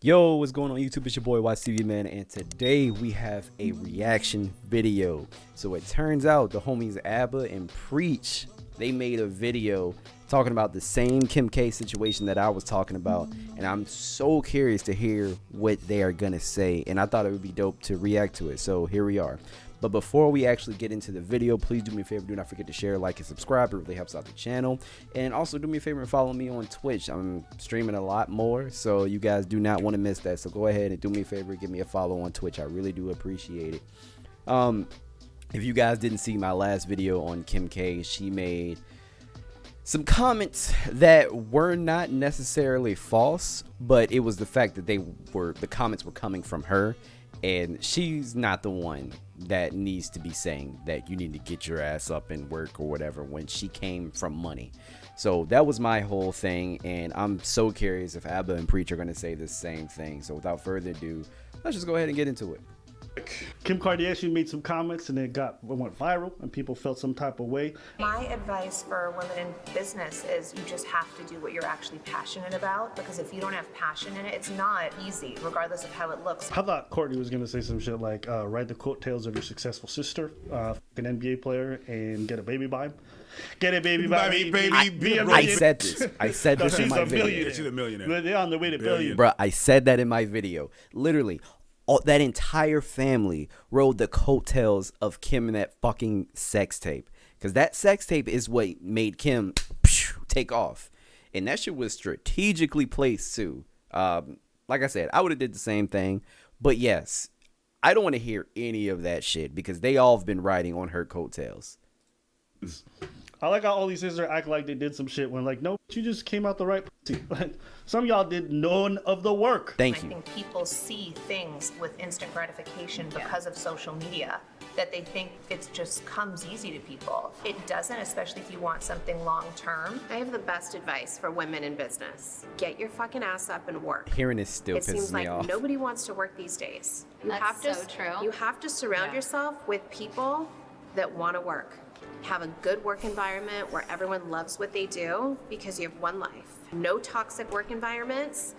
Yo, what's going on YouTube? It's your boy WattsTV, man, and today we have a reaction video. So it turns out the homies Abba and Preach, they made a video talking about the same Kim K situation that I was talking about, and I'm so curious to hear what they are gonna say, and I thought it would be dope to react to it. So here we are. But before we actually get into the video, please do me a favor, do not forget to share, like, and subscribe. It really helps out the channel. And also do me a favor and follow me on Twitch. I'm streaming a lot more, so you guys do not want to miss that. So go ahead and do me a favor, give me a follow on Twitch. I really do appreciate it. If you guys didn't see my last video on Kim K, she made some comments that were not necessarily false, but it was the fact that the comments were coming from her, and she's not the one that needs to be saying that you need to get your ass up and work or whatever when she came from money. So that was my whole thing, and I'm so curious if Abba and Preach are going to say the same thing. So without further ado, let's just go ahead and get into it. Kim Kardashian made some comments and it went viral and people felt some type of way. My advice for women in business is you just have to do what you're actually passionate about, because if you don't have passion in it, it's not easy, regardless of how it looks. I thought Courtney was going to say some shit like, ride the coattails of your successful sister, an NBA player, and get a baby by him. Get a baby by me, baby. I said this. I said this in my video. She's a millionaire. They're on the way to billion. Bro, I said that in my video. Literally. That entire family rode the coattails of Kim and that fucking sex tape, because that sex tape is what made Kim take off, and that shit was strategically placed too. Like I said, I would have did the same thing, but yes, I don't want to hear any of that shit because they all have been riding on her coattails. I like how all these sisters act like they did some shit when, like, no, you just came out the right pussy. Like, some of y'all did none of the work. Thank you. I think people see things with instant gratification because of social media, that they think it just comes easy to people. It doesn't, especially if you want something long term. I have the best advice for women in business. Get your fucking ass up and work. Hearing this still It pisses seems me like off. nobody wants to work these days. That's so true. You have to surround yourself with people that want to work. Have a good work environment where everyone loves what they do, because you have one life. No toxic work environments,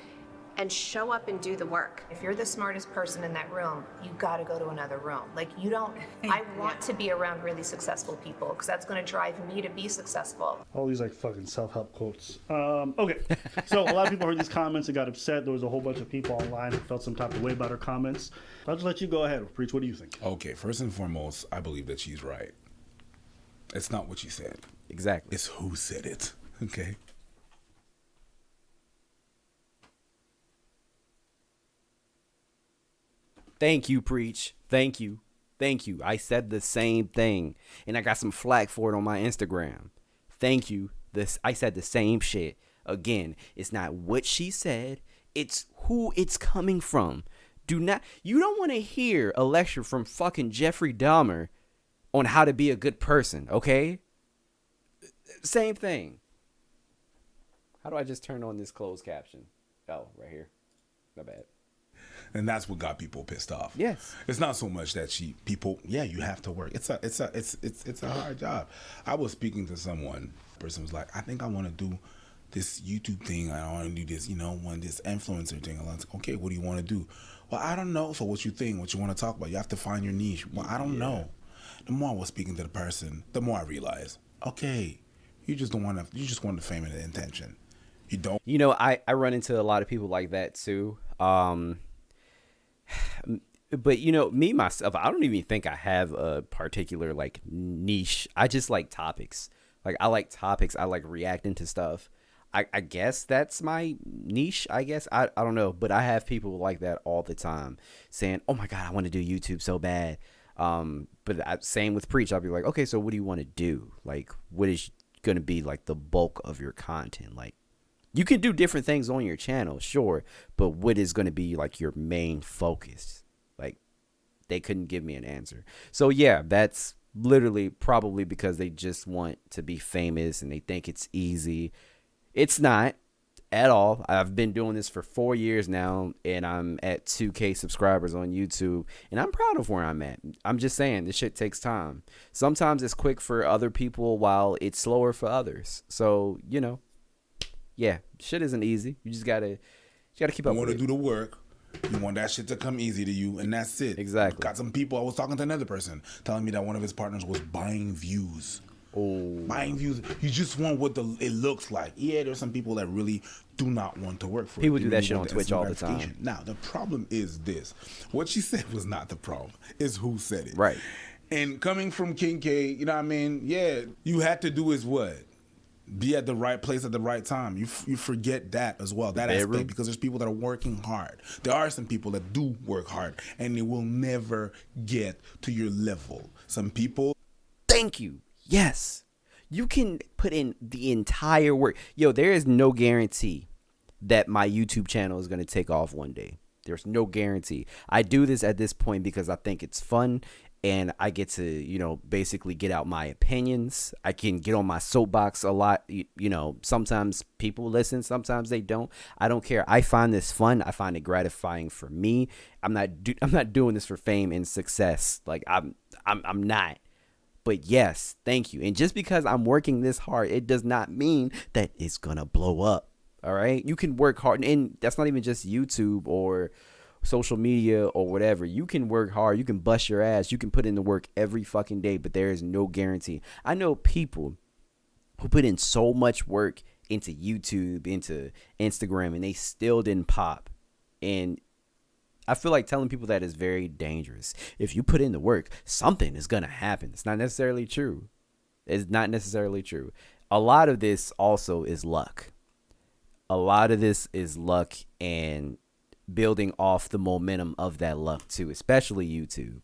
and show up and do the work. If you're the smartest person in that room, you gotta go to another room. Like, you don't, I want to be around really successful people, because that's gonna drive me to be successful. All these, like, fucking self-help quotes. Okay, so a lot of people heard these comments and got upset. There was a whole bunch of people online who felt some type of way about her comments. I'll just let you go ahead. Preach, what do you think? Okay, first and foremost, I believe that she's right. It's not what she said. Exactly. It's who said it. Okay. Thank you, Preach. Thank you. Thank you. I said the same thing, and I got some flack for it on my Instagram. Thank you. I said the same shit. Again, it's not what she said. It's who it's coming from. You don't want to hear a lecture from fucking Jeffrey Dahmer on how to be a good person, okay? Same thing. How do I just turn on this closed caption? Oh, right here. My bad. And that's what got people pissed off. Yes. It's not so much that you have to work. It's a hard job. I was speaking to someone. The person was like, I think I want to do this YouTube thing. I want to do this, this influencer thing. I was like, okay, what do you want to do? Well, I don't know. So what you think? What you want to talk about? You have to find your niche. Well, I don't know. The more I was speaking to the person, the more I realized, okay, you just want the fame and the attention. You don't. I run into a lot of people like that too. But me myself, I don't even think I have a particular like niche. I just like topics. Like, I like topics. I like reacting to stuff. I guess that's my niche. I guess I don't know, but I have people like that all the time saying, oh my God, I want to do YouTube so bad. But same with Preach. I'll be like, okay, so what do you want to do? Like, what is going to be like the bulk of your content? Like, you can do different things on your channel, sure, but what is going to be like your main focus? Like, they couldn't give me an answer. So yeah, that's literally probably because they just want to be famous and they think it's easy. It's not at all. I've been doing this for 4 years now, and I'm at 2K subscribers on YouTube, and I'm proud of where I'm at. I'm just saying, this shit takes time. Sometimes it's quick for other people while it's slower for others. So, yeah, shit isn't easy. You just gotta got to keep up You want with to it. do the work. You want that shit to come easy to you, and that's it. Exactly. Got some people. I was talking to another person telling me that one of his partners was buying views. Buying views. You just want what it looks like. Yeah, there's some people that really do not want to work for People it. They do that really shit want on Twitch instant all the time. gratification. Now, the problem is this. What she said was not the problem. It's who said it. Right. And coming from King K, you know what I mean? Yeah, you had to do is what? Be at the right place at the right time. You forget that as well, that aspect, because there's people that are working hard. There are some people that do work hard, and they will never get to your level. Some people... Thank you. Yes. You can put in the entire work. Yo, there is no guarantee that my YouTube channel is going to take off one day. There's no guarantee. I do this at this point because I think it's fun, and I get to, you know, basically get out my opinions. I can get on my soapbox a lot. You know, sometimes people listen, sometimes they don't. I don't care. I find this fun. I find it gratifying for me. I'm not doing this for fame and success. Like I'm not. But yes, thank you. And just because I'm working this hard, it does not mean that it's gonna blow up. All right, you can work hard, and that's not even just YouTube or social media or whatever. You can work hard, you can bust your ass, you can put in the work every fucking day, but there is no guarantee. I know people who put in so much work into YouTube, into Instagram, and they still didn't pop. And I feel like telling people that is very dangerous. If you put in the work, something is gonna happen. It's not necessarily true. It's not necessarily true. A lot of this also is luck. A lot of this is luck and building off the momentum of that luck too, especially YouTube.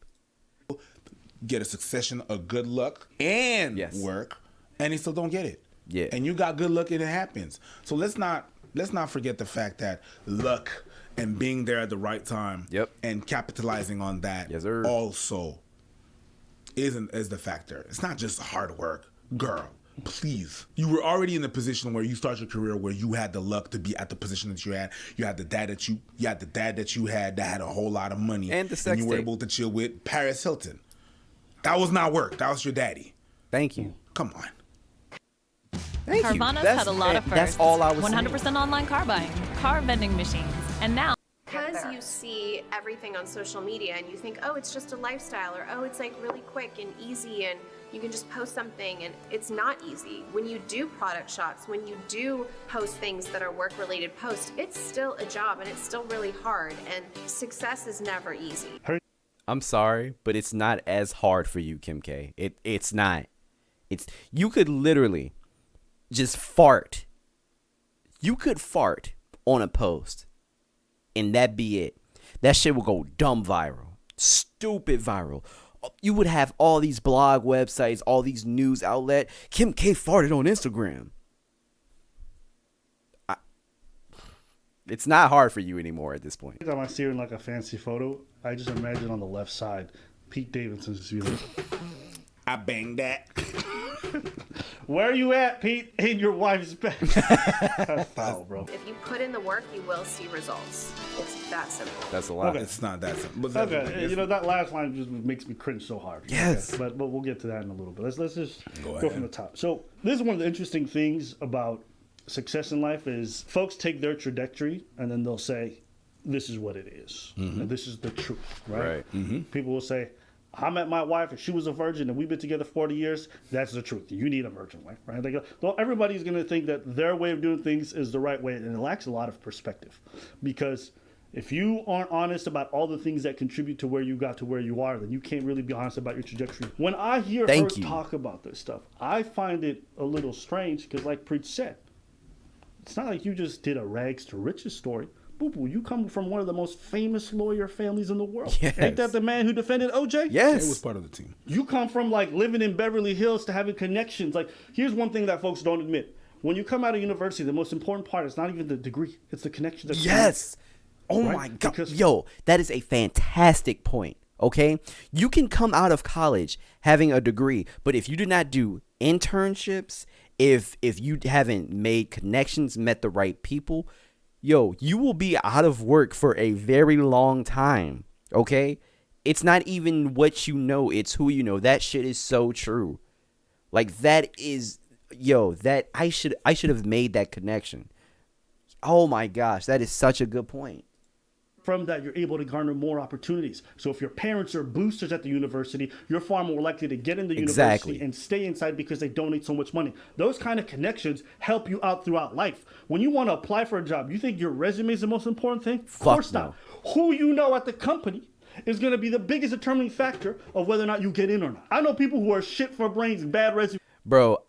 Get a succession of good luck and work, and they still don't get it. Yeah. And you got good luck and it happens. So let's not forget the fact that luck and being there at the right time and capitalizing on that also is the factor. It's not just hard work. Girl, please. You were already in the position where you start your career where you had the luck to be at the position that you had. You had the dad that you had that had a whole lot of money. And the sex and you were tape. able to chill with Paris Hilton. That was not work. That was your daddy. Thank you. Come on. Thank you. Carvana's had a lot of firsts. That's all I was 100% saying. online car buying, car vending machines, and now Because you see everything on social media and you think, oh, it's just a lifestyle, or oh, it's like really quick and easy and you can just post something, and it's not easy. When you do product shots, when you do post things that are work-related posts, it's still a job and it's still really hard, and success is never easy. I'm sorry, but it's not as hard for you, Kim K. It's not. You could literally just fart. You could fart on a post, and that be it. That shit will go dumb viral, stupid viral. You would have all these blog websites, all these news outlet. Kim K farted on Instagram. It's not hard for you anymore at this point. Every time I see her in like a fancy photo, I just imagine on the left side, Pete Davidson just be like, I banged that. where are you at, Pete? In your wife's bed. That's foul, bro. If you put in the work, you will see results. It's that simple. That's a lot. Okay. It's not that simple. Okay, you know, that last line just makes me cringe so hard. Yes. Okay, but we'll get to that in a little bit. Let's just Go go ahead. from the top. So this is one of the interesting things about success in life is folks take their trajectory and then they'll say, this is what it is. And this is the truth, right? Right. People will say, I met my wife and she was a virgin and we've been together 40 years. That's the truth. You need a virgin wife, right? Everybody's going to think that their way of doing things is the right way, and it lacks a lot of perspective. Because if you aren't honest about all the things that contribute to where you got to where you are, then you can't really be honest about your trajectory. When I hear her talk about this stuff, I find it a little strange because, like Preach said, it's not like you just did a rags to riches story. Boo-boo, you come from one of the most famous lawyer families in the world. Yes. Ain't that the man who defended OJ? Yes. It was part of the team. You come from like living in Beverly Hills to having connections. Like, here's one thing that folks don't admit. When you come out of university, the most important part is not even the degree. It's the connection. Yes. Oh Right? my God. Because- Yo, that is a fantastic point. Okay. You can come out of college having a degree, but if you do not do internships, if you haven't made connections, met the right people, yo, you will be out of work for a very long time. Okay. It's not even what you know, it's who you know. That shit is so true. Like, that is, yo, that I should have made that connection. Oh my gosh, that is such a good point. From that, you're able to garner more opportunities. So if your parents are boosters at the university, you're far more likely to get into university and stay inside because they donate so much money. Those kind of connections help you out throughout life. When you want to apply for a job, you think your resume is the most important thing? Of course not. Who you know at the company is going to be the biggest determining factor of whether or not you get in or not. I know people who are shit for brains, bad resume. Bro,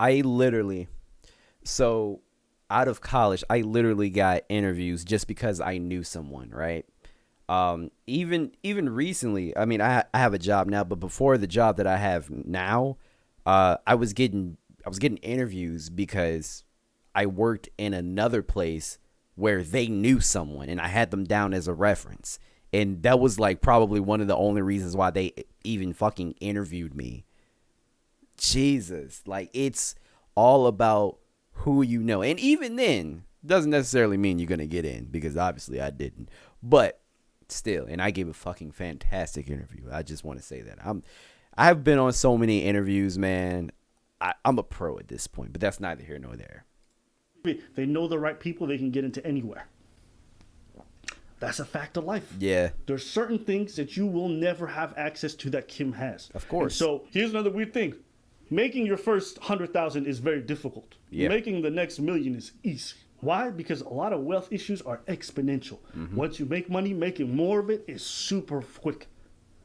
so out of college, I literally got interviews just because I knew someone, right? Even recently, I mean, I have a job now, but before the job that I have now, I was getting interviews because I worked in another place where they knew someone and I had them down as a reference. And that was like probably one of the only reasons why they even fucking interviewed me. Jesus, like it's all about who you know. And even then, doesn't necessarily mean you're going to get in because obviously I didn't. But still, and I gave a fucking fantastic interview. I just want to say that. I've been on so many interviews, man. I'm a pro at this point, but that's neither here nor there. They know the right people, they can get into anywhere. That's a fact of life. Yeah. There's certain things that you will never have access to that Kim has. Of course. And so here's another weird thing. Making your first 100,000 is very difficult. Yeah. Making the next million is easy. Why? Because a lot of wealth issues are exponential. Mm-hmm. Once you make money, making more of it is super quick.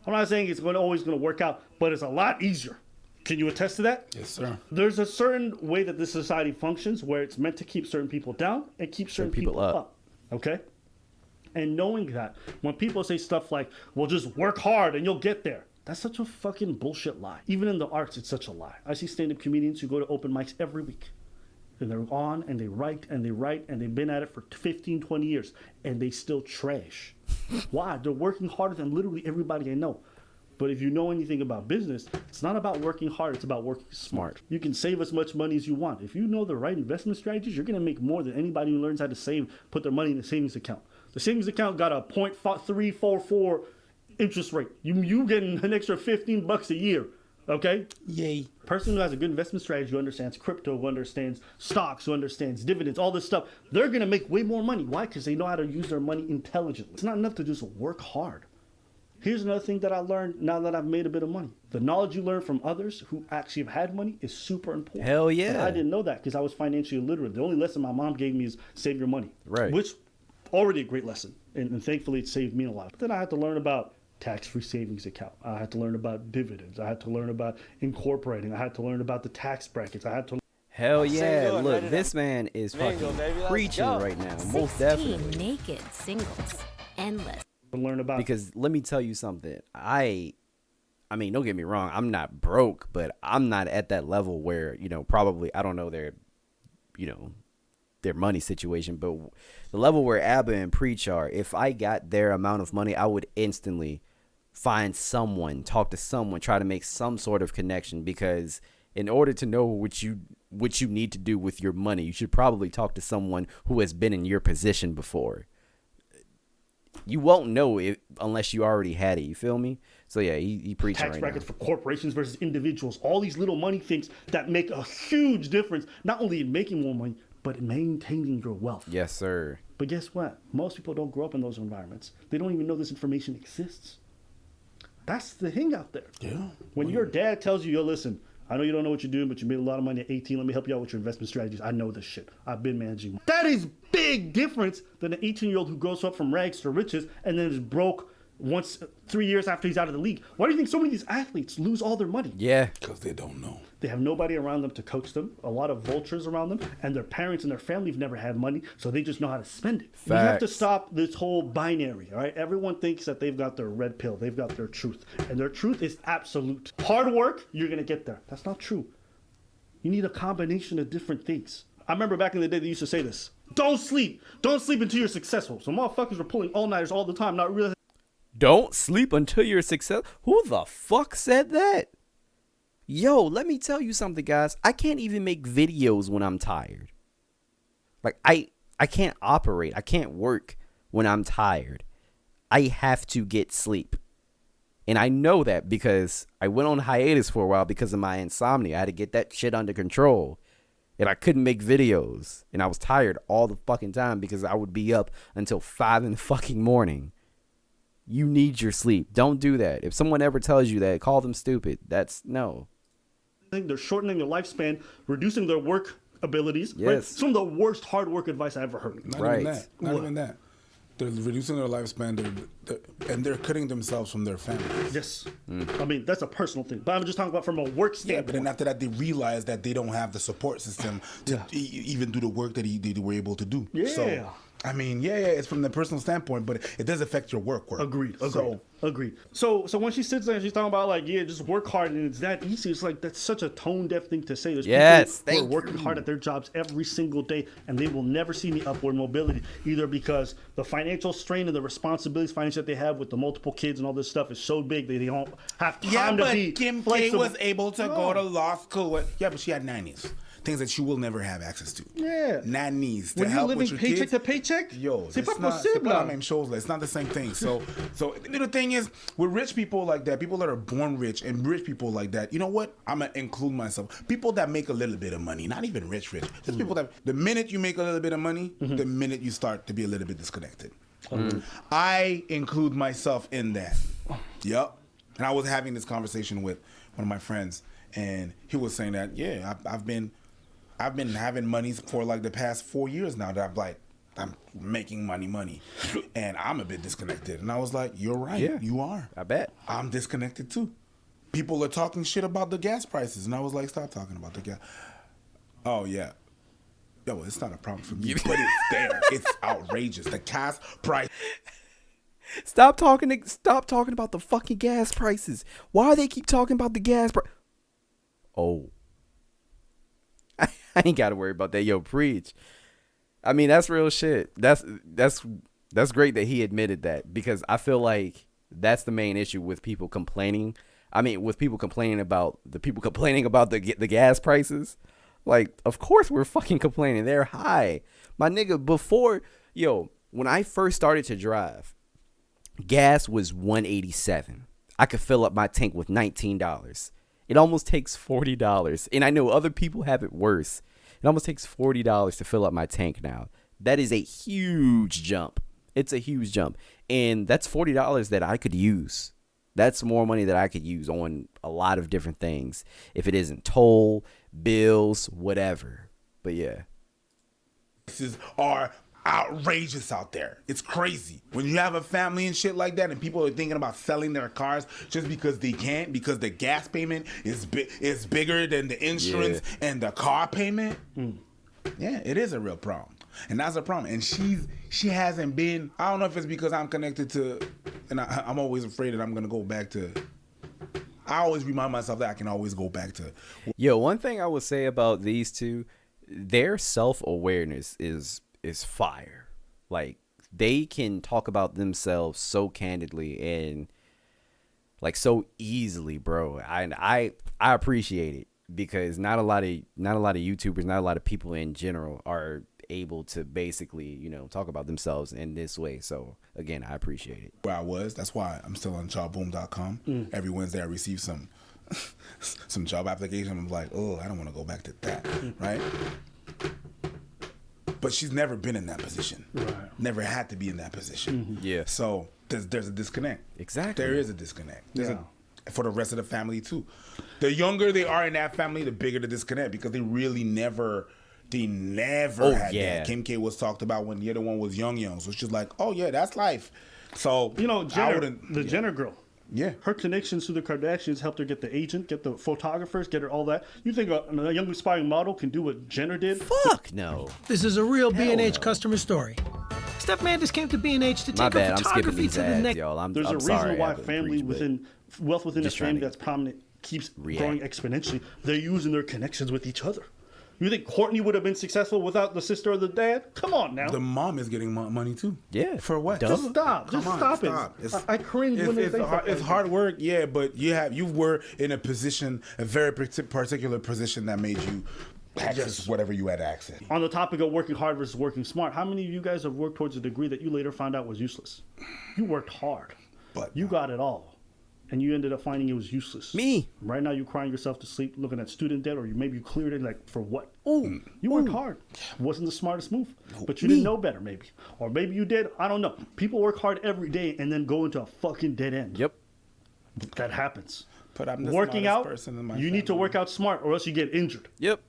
I'm not saying it's always going to work out, but it's a lot easier. Can you attest to that? Yes, sir. There's a certain way that this society functions where it's meant to keep certain people down and keep certain people up. Okay? And knowing that, when people say stuff like, well, just work hard and you'll get there. That's such a fucking bullshit lie. Even in the arts, it's such a lie. I see stand-up comedians who go to open mics every week. And they're on and they write and they write and they've been at it for 15, 20 years. And they still trash. Why? They're working harder than literally everybody I know. But if you know anything about business, it's not about working hard, it's about working smart. You can save as much money as you want. If you know the right investment strategies, you're going to make more than anybody who learns how to save, put their money in a savings account. The savings account got a 0.344 interest rate. You getting an extra $15 a year, okay? Yay. Person who has a good investment strategy, who understands crypto, who understands stocks, who understands dividends, all this stuff, they're going to make way more money. Why? Because they know how to use their money intelligently. It's not enough to just work hard. Here's another thing that I learned now that I've made a bit of money. The knowledge you learn from others who actually have had money is super important. Hell yeah. And I didn't know that because I was financially illiterate. The only lesson my mom gave me is save your money. Right. Which already a great lesson. And thankfully it saved me a lot. But then I had to learn about tax-free savings account. I had to learn about dividends. I had to learn about incorporating. I had to learn about the tax brackets. I had to. Hell yeah. Look, this man is fucking preaching right now. Most definitely. Naked singles. Endless. Learn about, because let me tell you something. I mean, don't get me wrong, I'm not broke, but I'm not at that level where, you know, probably I don't know their money situation, but the level where Abba and Preach are, if I got their amount of money, I would instantly find someone, talk to someone, try to make some sort of connection, because in order to know what you need to do with your money, you should probably talk to someone who has been in your position before. You won't know it unless you already had it. You feel me? So yeah, he preaching tax right brackets now. For corporations versus individuals. All these little money things that make a huge difference, not only in making more money, but in maintaining your wealth. Yes, sir. But guess what? Most people don't grow up in those environments. They don't even know this information exists. That's the thing out there. Yeah. When your dad tells you, yo, listen, I know you don't know what you're doing, but you made a lot of money at 18. Let me help you out with your investment strategies. I know this shit. I've been managing. That is big difference than an 18-year-old who grows up from rags to riches and then is broke 3 years after he's out of the league. Why do you think so many of these athletes lose all their money? Yeah. Because they don't know. They have nobody around them to coach them, a lot of vultures around them, and their parents and their family have never had money, so they just know how to spend it. Facts. We have to stop this whole binary, all right? Everyone thinks that they've got their red pill, they've got their truth, and their truth is absolute. Hard work, you're going to get there. That's not true. You need a combination of different things. I remember back in the day they used to say this. Don't sleep. Don't sleep until you're successful. So motherfuckers were pulling all-nighters all the time, not realizing. Don't sleep until you're successful. Who the fuck said that? Yo, let me tell you something, guys. I can't even make videos when I'm tired. Like, I can't operate. I can't work when I'm tired. I have to get sleep. And I know that because I went on hiatus for a while because of my insomnia. I had to get that shit under control. and I couldn't make videos, and I was tired all the fucking time because I would be up until 5 in the fucking morning. You need your sleep. Don't do that. If someone ever tells you that, call them stupid. That's no. I think they're shortening their lifespan, reducing their work abilities. Yes. Right? Some of the worst hard work advice I ever heard. Not even that. Not even that. They're reducing their lifespan, and they're cutting themselves from their families. Yes. I mean, that's a personal thing. But I'm just talking about from a work Yeah, standpoint. but then after that, they realize that they don't have the support system to even do the work that they were able to do. Yeah. So, I mean, it's from the personal standpoint, but it does affect your work. Agreed. So, So when she sits there and she's talking about like, just work hard and it's that easy, it's like that's such a tone deaf thing to say. There's Yes, people who are working hard at their jobs every single day and they will never see any upward mobility, either because the financial strain and the responsibilities financially that they have with the multiple kids and all this stuff is so big that they don't have time to be Kim K flexible. was able to go to law school. But she had nannies. Things that you will never have access to. Yeah. Nannies to When you're help living with your paycheck kids. to paycheck, Yo, c'est pas it's not possible. it's not the same thing. So the thing is, with rich people like that, people that are born rich and rich people like that, you know what? I'm gonna include myself. People that make a little bit of money, not even rich, just people that the minute you make a little bit of money, the minute you start to be a little bit disconnected. I include myself in that. Yep. And I was having this conversation with one of my friends, and he was saying that I've been having money for like the past 4 years now that I'm making money, and I'm a bit disconnected. And I was like, you're right. Yeah. You are. I bet. I'm disconnected too. People are talking shit about the gas prices, and I was like, stop talking about the gas. Oh yeah. Yo, it's not a problem for me, but it's there. It's outrageous. The gas price. Stop talking about the fucking gas prices. Why they keep talking about the gas price? Oh. I ain't got to worry about that. Yo, preach. I mean, that's real shit. That's great that he admitted that, because I feel like that's the main issue with people complaining. I mean, with people complaining about the gas prices. Like, of course we're fucking complaining. They're high. My nigga, when I first started to drive, gas was $1.87. I could fill up my tank with $19. It almost takes $40. And I know other people have it worse. It almost takes $40 to fill up my tank now. That is a huge jump. It's a huge jump. And that's $40 that I could use. That's more money that I could use on a lot of different things. If it isn't toll, bills, whatever. But yeah. Prices are outrageous out there. It's crazy. When you have a family and shit like that, and people are thinking about selling their cars just because they can't, because the gas payment is bigger than the insurance and the car payment. Yeah, it is a real problem, and that's a problem. And she hasn't been. I don't know if it's because I'm connected to, and I'm always afraid that I'm gonna go back to. I always remind myself that I can always go back to. Yo, one thing I would say about these two, their self-awareness is fire. Like, they can talk about themselves so candidly and like so easily, bro. I appreciate it, because not a lot of YouTubers, not a lot of people in general are able to basically, talk about themselves in this way. So again, I appreciate it. Where I was, that's why I'm still on jobboom.com. Every Wednesday I receive some job application. I'm like, oh, I don't want to go back to that, right? But she's never been in that position. Right. Never had to be in that position. Yeah. So there's a disconnect. Exactly. There is a disconnect. For the rest of the family too. The younger they are in that family, the bigger the disconnect, because they really never had that. Kim K was talked about when the other one was young. So it's just like, oh yeah, that's life. So Jenner girl. Yeah. Her connections to the Kardashians helped her get the agent, get the photographers, get her all that. You think a young aspiring model can do what Jenner did? Fuck no. This is a real B&H customer story. Steph Mandis came to B&H to take her photography to the next. Y'all. There's a reason why family wealth within a just family trying to that's prominent keeps growing exponentially. They're using their connections with each other. You think Courtney would have been successful without the sister or the dad? Come on now. The mom is getting money too. Yeah. For what? Just stop. Just stop it. I cringe when they say that. It's hard work, yeah, but you were in a position, a very particular position that made you access whatever you had access. On the topic of working hard versus working smart, how many of you guys have worked towards a degree that you later found out was useless? You worked hard, but you got it all. and you ended up finding it was useless. Me. Right now, you're crying yourself to sleep looking at student debt, or maybe you cleared it, like, for what? Ooh. You worked hard. Wasn't the smartest move, but you didn't know better, maybe. Or maybe you did. I don't know. People work hard every day and then go into a fucking dead end. Yep. That happens. But I'm the Working smartest out, person in my you need to family. work out smart or else you get injured. Yep.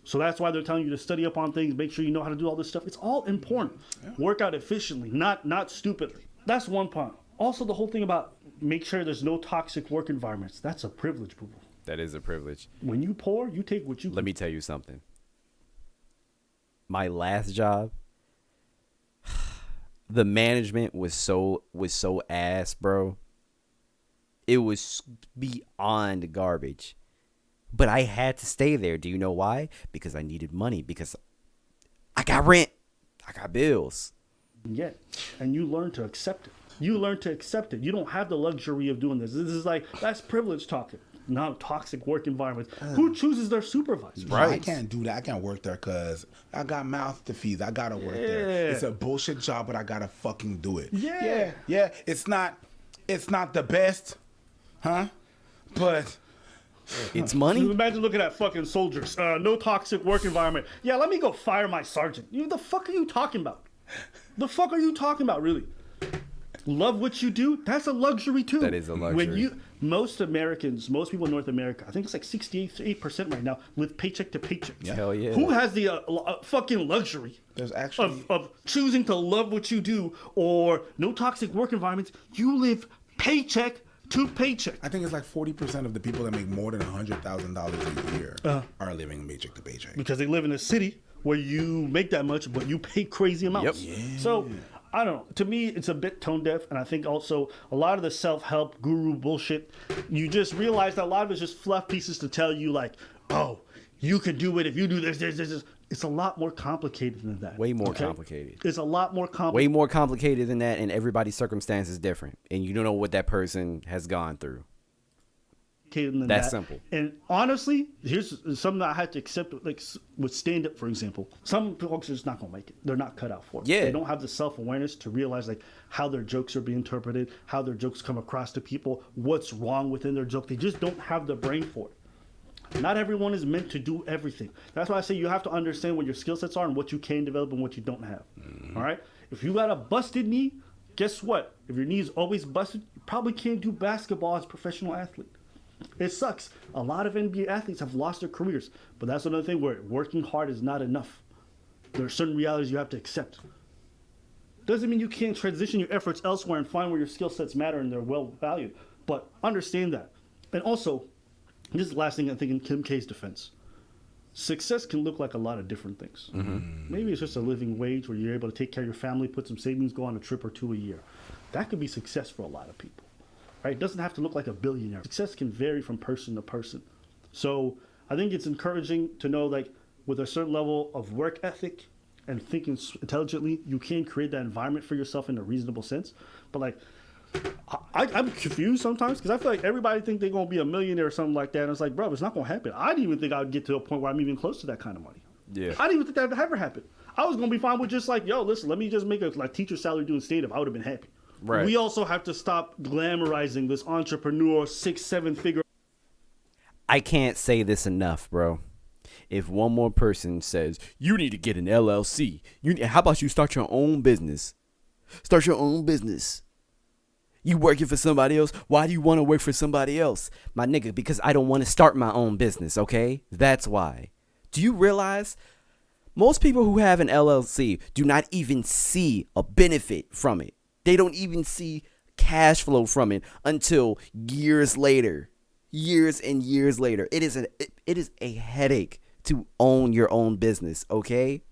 So that's why they're telling you to study up on things, make sure you know how to do all this stuff. It's all important. Yeah. Work out efficiently, not stupidly. That's one part. Also, the whole thing about make sure there's no toxic work environments. That's a privilege, boo-boo. That is a privilege. When you pour, you take what you Let me tell you something. My last job, the management was so ass, bro. It was beyond garbage. But I had to stay there. Do you know why? Because I needed money. Because I got rent. I got bills. Yeah. And you learn to accept it. You learn to accept it. You don't have the luxury of doing this. This is like, that's privilege talking. Not toxic work environments. Who chooses their supervisors? Right. I can't do that. I can't work there because I got mouth to feed. I got to work there. It's a bullshit job, but I got to fucking do it. Yeah. It's not the best, huh? But it's money. Imagine looking at fucking soldiers. No toxic work environment. Yeah, let me go fire my sergeant. The fuck are you talking about? The fuck are you talking about, really? Love what you do? That's a luxury too. That is a luxury. Most Americans, most people in North America, I think it's like 68% right now, live paycheck to paycheck. Yeah. Hell yeah. Who has the fucking luxury There's actually of choosing to love what you do or no toxic work environments? You live paycheck to paycheck. I think it's like 40% of the people that make more than $100,000 a year are living paycheck to paycheck. Because they live in a city where you make that much, but you pay crazy amounts. Yep. Yeah. So, I don't know. To me, it's a bit tone deaf, and I think also a lot of the self-help guru bullshit, you just realize that a lot of it's just fluff pieces to tell you, like, oh, you can do it if you do this. It's a lot more complicated than that. Way more complicated. It's a lot more complicated. Way more complicated than that, and everybody's circumstance is different, and you don't know what that person has gone through. That's simple. And honestly, here's something that I had to accept, like with stand-up, for example. Some folks are just not going to make it. They're not cut out for it. Yeah. They don't have the self-awareness to realize like how their jokes are being interpreted, how their jokes come across to people, what's wrong within their joke. They just don't have the brain for it. Not everyone is meant to do everything. That's why I say you have to understand what your skill sets are and what you can develop and what you don't have. All right? If you got a busted knee, guess what? If your knee is always busted, you probably can't do basketball as a professional athlete. It sucks. A lot of NBA athletes have lost their careers, but that's another thing where working hard is not enough. There are certain realities you have to accept. Doesn't mean you can't transition your efforts elsewhere and find where your skill sets matter and they're well valued, but understand that. And also, this is the last thing I think in Kim K's defense. Success can look like a lot of different things. Mm-hmm. Maybe it's just a living wage where you're able to take care of your family, put some savings, go on a trip or two a year. That could be success for a lot of people. Right? It doesn't have to look like a billionaire. Success can vary from person to person. So I think it's encouraging to know, like, with a certain level of work ethic and thinking intelligently, you can create that environment for yourself in a reasonable sense. But like, I'm confused sometimes because I feel like everybody think they're gonna be a millionaire or something like that. And it's like, bro, it's not gonna happen. I didn't even think I would get to a point where I'm even close to that kind of money. Yeah. I didn't even think that would ever happen. I was gonna be fine with just like, yo, listen, let me just make a like teacher salary doing stand-up. I would have been happy. Right. We also have to stop glamorizing this entrepreneur 6-7 figure. I can't say this enough, bro. If one more person says, you need to get an LLC, how about you start your own business? Start your own business. You working for somebody else? Why do you want to work for somebody else? My nigga, because I don't want to start my own business, okay? That's why. Do you realize most people who have an LLC do not even see a benefit from it? They don't even see cash flow from it until years later. Years and years later. It is a headache to own your own business, okay?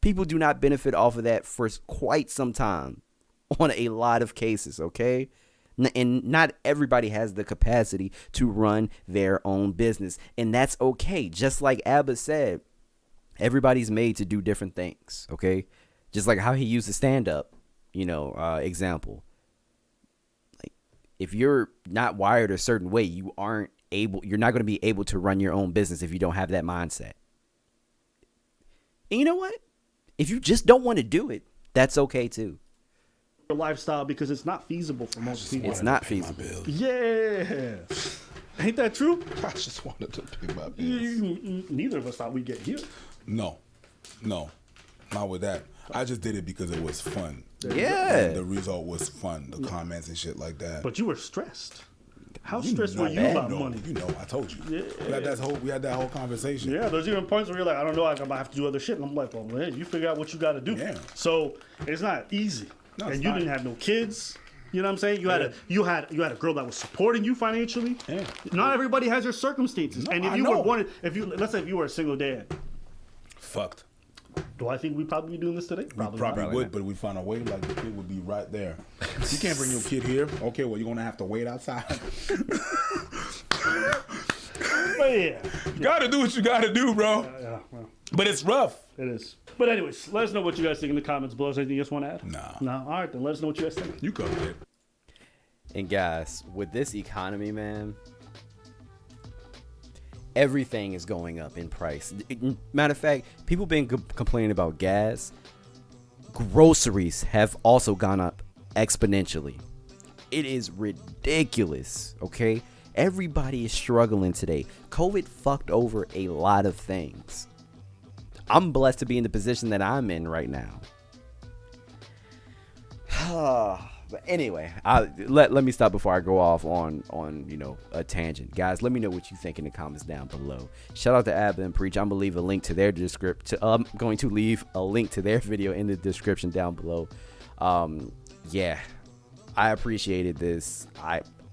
People do not benefit off of that for quite some time on a lot of cases, okay? And not everybody has the capacity to run their own business. And that's okay. Just like Abba said, everybody's made to do different things, okay? Just like how he used the stand-up, example. Like, if you're not wired a certain way, you're not going to be able to run your own business if you don't have that mindset. And you know what? If you just don't want to do it, that's okay too. lifestyle because it's not feasible for most people. It's not feasible. Yeah. Ain't that true? I just wanted to pay my bills. Neither of us thought we'd get here. No, not with that. I just did it because it was fun. Yeah. And the result was fun. The comments and shit like that. But you were stressed. How stressed were you about money? You know, I told you. Yeah. We had that whole conversation. Yeah, there's even points where you're like, I don't know, I might have to do other shit. And I'm like, well, man, you figure out what you got to do. Yeah. So it's not easy. No, and it's you not. didn't have no kids. You know what I'm saying? You had a girl that was supporting you financially. Yeah. Not everybody has your circumstances. No, and if I you know. were born, let's say if you were a single dad, Fucked. do I think we'd probably be doing this today? We probably would, but we found a way. Like the kid would be right there. You can't bring your kid here. Okay, well you're gonna have to wait outside. But yeah, You gotta do what you gotta do, bro. yeah, well, But it's rough. it is. But anyways, let us know what you guys think in the comments below. Is there anything you guys want to add? Nah. No. All right, then let us know what you guys think. You covered it. And guys, with this economy, man, everything is going up in price. Matter of fact, people been complaining about gas. Groceries have also gone up exponentially. It is ridiculous, okay? Everybody is struggling today. COVID fucked over a lot of things. I'm blessed to be in the position that I'm in right now. But anyway, let me stop before I go off on a tangent. Guys, let me know what you think in the comments down below. Shout out to Abba and Preach. I'm gonna leave a link to their I'm going to leave a link to their video in the description down below. Yeah, I appreciated this.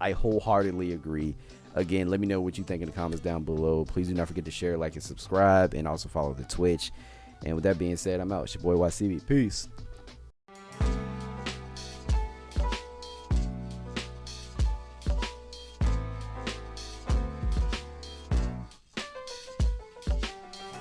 I wholeheartedly agree. Again, let me know what you think in the comments down below. Please do not forget to share, like, and subscribe, and also follow the Twitch. And with that being said, I'm out. It's your boy WattsTV. Peace.